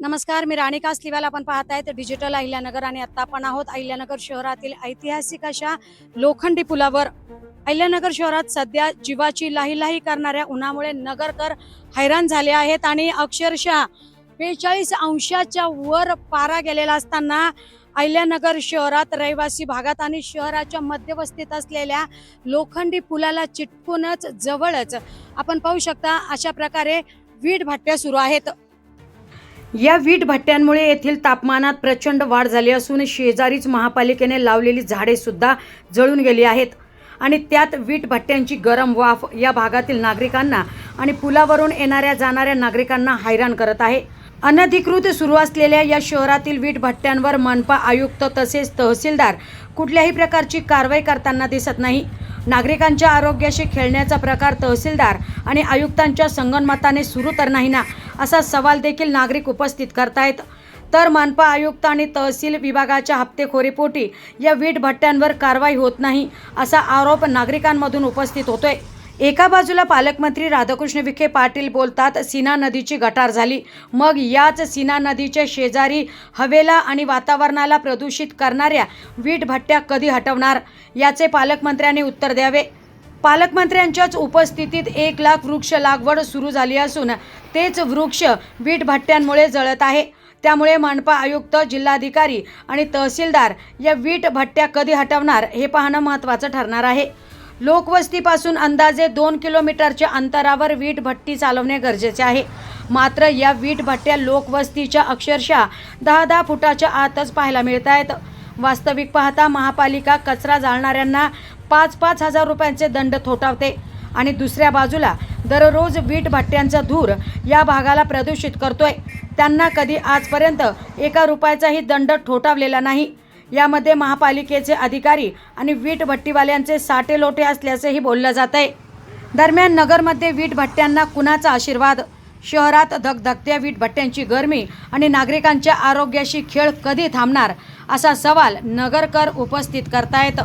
नमस्कार, मी राणी कासलीवाल. आपण पाहत आहेत डिजिटल अहिल्यानगर आणि आता आपण आहोत अहिल्यानगर शहरातील ऐतिहासिक अशा लोखंडी पुलावर. अहिल्यानगर शहरात सध्या जीवाची लाहीलाही करणाऱ्या उन्हामुळे नगरकर हैराण झाले आहेत आणि अक्षरशः 42 अंशाच्या वर पारा गेलेला असताना अहिल्यानगर शहरात रहिवासी भागात आणि शहराच्या मध्यवस्तीत असलेल्या लोखंडी पुलाला चिटकूनच जवळच आपण पाहू शकता अशा प्रकारे वीट भट्ट्या सुरू आहेत. या वीट भट्ट्यांमुळे येथील तापमानात प्रचंड वाढ झाली असून शेजारीच महापालिकेने लावलेली झाडे सुद्धा जळून गेली आहेत आणि त्यात वीट भट्ट्यांची गरम वाफ या भागातील नागरिकांना आणि पुलावरून येणाऱ्या जाणाऱ्या नागरिकांना हैराण करत आहे. अनधिकृत सुरू असलेल्या या शहरातील वीट भट्ट्यांवर मनपा आयुक्त तसेच तहसीलदार कुठल्याही प्रकारची कारवाई करताना दिसत नाही. नागरिकांच्या आरोग्याशी खेळण्याचा प्रकार तहसीलदार आणि आयुक्तांच्या संगनमताने सुरू तर नाही ना, असा सवाल देखील नागरिक उपस्थित करतायत. तर मनपा आयुक्त आणि तहसील विभागाच्या हप्तेखोरीपोटी या वीट भट्ट्यांवर कारवाई होत नाही असा आरोप नागरिकांमधून उपस्थित होतोय. एका बाजूला पालकमंत्री राधाकृष्ण विखे पाटील बोलतात सीना नदीची गटार झाली, मग याच सीना नदीच्या शेजारी हवेला आणि वातावरणाला प्रदूषित करणाऱ्या वीट भट्ट्या कधी हटवणार, याचे पालकमंत्र्यांनी उत्तर द्यावे. पालकमंत्र्यांच्याच उपस्थितीत 1 लाख वृक्ष लागवड सुरू झाली असून तेच वृक्ष वीट भट्ट्यांमुळे जळत आहे. त्यामुळे मनपा आयुक्त, जिल्हाधिकारी आणि तहसीलदार या वीट भट्ट्या कधी हटवणार हे पाहणं महत्त्वाचं ठरणार आहे. लोकवस्तीपासून अंदाजे 2 किलोमीटरच्या अंतरावर वीट भट्टी चालवणे गरजेचे आहे. मात्र या वीट भट्ट्या लोकवस्तीच्या अक्षरशः 10-10 फुटाच्या आतच पाहायला मिळत आहेत. वास्तविक पाहता महापालिका कचरा जाळणाऱ्यांना 5-5 हजार रुपयांचे दंड थोठावते आणि दुसऱ्या बाजूला दररोज वीट भट्ट्यांचा धूर या भागाला प्रदूषित करतोय. त्यांना कधी आजपर्यंत 1 रुपयाचाही दंड ठोठावलेला नाही. यामध्ये महापालिकेचे अधिकारी आणि वीट भट्टीवाल्यांचे साटे लोटे असल्याचेही बोललं जात आहे. दरम्यान नगरमध्ये वीट भट्ट्यांना कुणाचा आशीर्वाद? शहरात धगधगत्या वीट भट्ट्यांची गरमी आणि नागरिकांच्या आरोग्याशी खेळ कधी थांबणार, असा सवाल नगरकर उपस्थित करतायत.